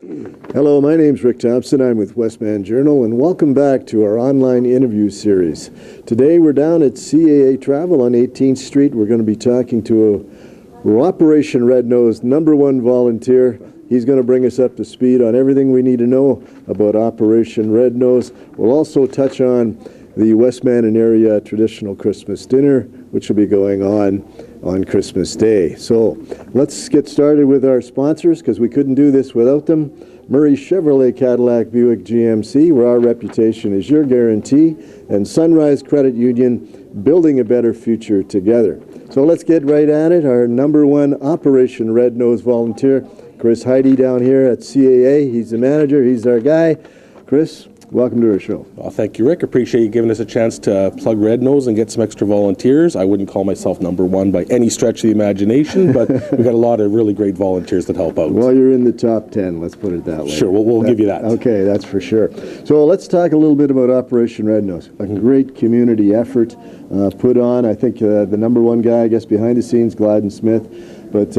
Hello, my name's Rick Thomson. I'm with Westman Journal, and welcome back to our online interview series. Today we're down at CAA Travel on 18th Street. We're going to be talking to Operation Red Nose #1 volunteer. He's going to bring us up to speed on everything we need to know about Operation Red Nose. We'll also touch on the Westman and area traditional Christmas dinner, which will be going on Christmas Day. So let's get started with our sponsors, because we couldn't do this without them. Murray Chevrolet Cadillac Buick GMC, where our reputation is your guarantee, and Sunrise Credit Union, building a better future together. So let's get right at it. Our #1 Operation Red Nose volunteer, Chris Heide, down here at CAA. He's the manager. He's our guy. Chris, welcome to our show. Well, thank you, Rick. Appreciate you giving us a chance to plug Red Nose and get some extra volunteers. I wouldn't call myself #1 by any stretch of the imagination, but we've got a lot of really great volunteers that help out. Well, you're in the top 10, let's put it that way. Sure, we'll give you that. Okay, that's for sure. So let's talk a little bit about Operation Red Nose. A great community effort put on. I think the #1 guy, I guess, behind the scenes, Gladden Smith, but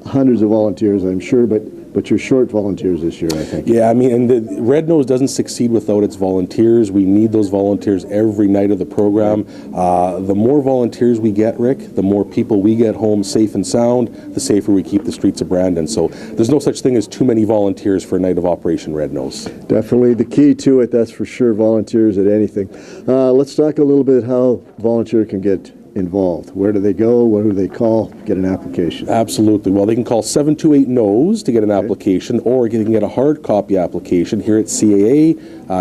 hundreds of volunteers, I'm sure, but you're short volunteers this year, I think. Yeah, I mean, and the Red Nose doesn't succeed without its volunteers. We need those volunteers every night of the program. The more volunteers we get, Rick, the more people we get home safe and sound, the safer we keep the streets of Brandon. So there's no such thing as too many volunteers for a night of Operation Red Nose. Definitely the key to it, that's for sure, volunteers at anything. Let's talk a little bit how volunteer can get involved. Where do they go? What do they call? Get an application. Absolutely. Well, they can call 728-NOSE to get an application, or they can get a hard copy application here at CAA,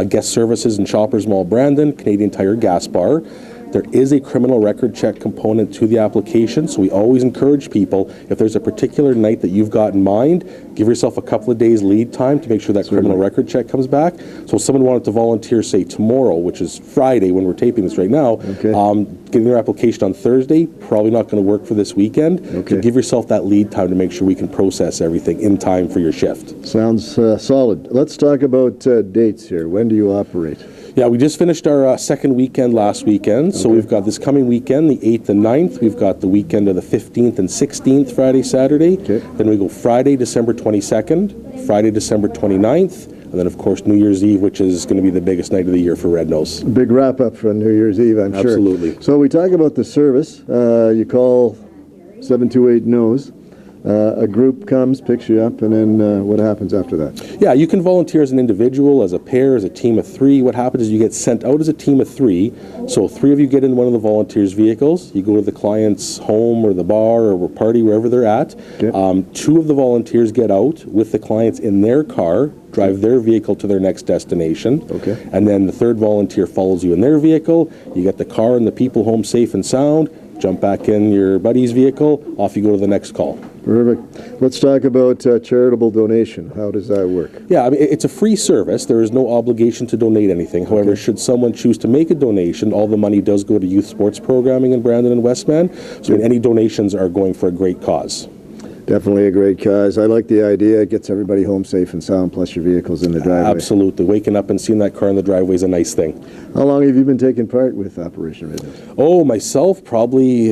Guest Services and Shoppers Mall Brandon, Canadian Tire Gas Bar. There is a criminal record check component to the application, so we always encourage people, if there's a particular night that you've got in mind, give yourself a couple of days lead time to make sure that criminal record check comes back. So if someone wanted to volunteer, say, tomorrow, which is Friday when we're taping this right now, getting their application on Thursday, probably not going to work for this weekend. So give yourself that lead time to make sure we can process everything in time for your shift. Sounds solid. Let's talk about dates here. When do you operate? Yeah, we just finished our second weekend last weekend, so we've got this coming weekend, the 8th and 9th. We've got the weekend of the 15th and 16th, Friday, Saturday. Then we go Friday, December 22nd, Friday, December 29th, and then, of course, New Year's Eve, which is going to be the biggest night of the year for Red Nose. Big wrap-up for New Year's Eve, I'm sure. Absolutely. So we talk about the service. You call 728-NOSE. A group comes, picks you up, and then what happens after that? Yeah, you can volunteer as an individual, as a pair, as a team of 3. What happens is you get sent out as a team of 3. So 3 of you get in one of the volunteers' vehicles. You go to the client's home or the bar or party, wherever they're at. 2 of the volunteers get out with the clients in their car, drive their vehicle to their next destination. And then the 3rd volunteer follows you in their vehicle. You get the car and the people home safe and sound. Jump back in your buddy's vehicle, off you go to the next call. Perfect. Let's talk about charitable donation. How does that work? Yeah, I mean, it's a free service. There is no obligation to donate anything. However, should someone choose to make a donation, all the money does go to youth sports programming in Brandon and Westman. So any donations are going for a great cause. Definitely a great cause. I like the idea. It gets everybody home safe and sound, plus your vehicle's in the driveway. Absolutely. Waking up and seeing that car in the driveway is a nice thing. How long have you been taking part with Operation Red Nose? Oh, myself, probably,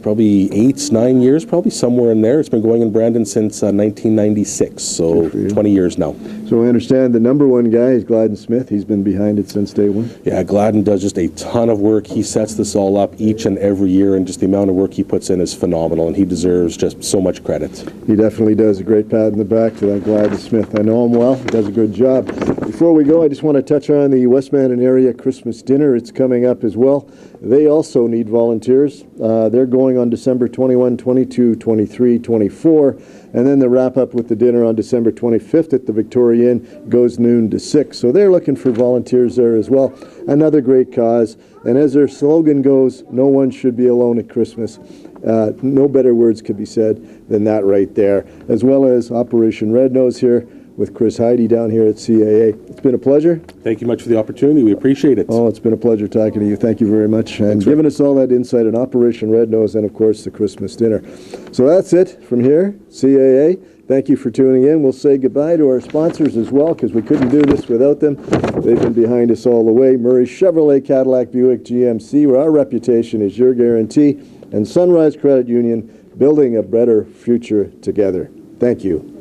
probably 8, 9 years, probably somewhere in there. It's been going in Brandon since 1996, so 20 years now. So I understand the #1 guy is Gladden Smith. He's been behind it since day one? Yeah, Gladden does just a ton of work. He sets this all up each and every year, and just the amount of work he puts in is phenomenal, and he deserves just so much credit. He definitely does. A great pat in the back to that Gladden Smith. I know him well. He does a good job. Before we go, I just want to touch on the Westman and area Christmas dinner. It's coming up as well. They also need volunteers. They're going on December 21, 22, 23, 24, and then the wrap up with the dinner on December 25th at the Victoria Inn goes noon to 6. So they're looking for volunteers there as well. Another great cause. And as their slogan goes, no one should be alone at Christmas. No better words could be said than that right there. As well as Operation Red Nose here with Chris Heide down here at CAA. It's been a pleasure. Thank you much for the opportunity. We appreciate it. Oh, it's been a pleasure talking to you. Thank you very much. And giving us all that insight on Operation Red Nose and, of course, the Christmas dinner. So that's it from here, CAA. Thank you for tuning in. We'll say goodbye to our sponsors as well, because we couldn't do this without them. They've been behind us all the way. Murray Chevrolet Cadillac Buick GMC, where our reputation is your guarantee. And Sunrise Credit Union, building a better future together. Thank you.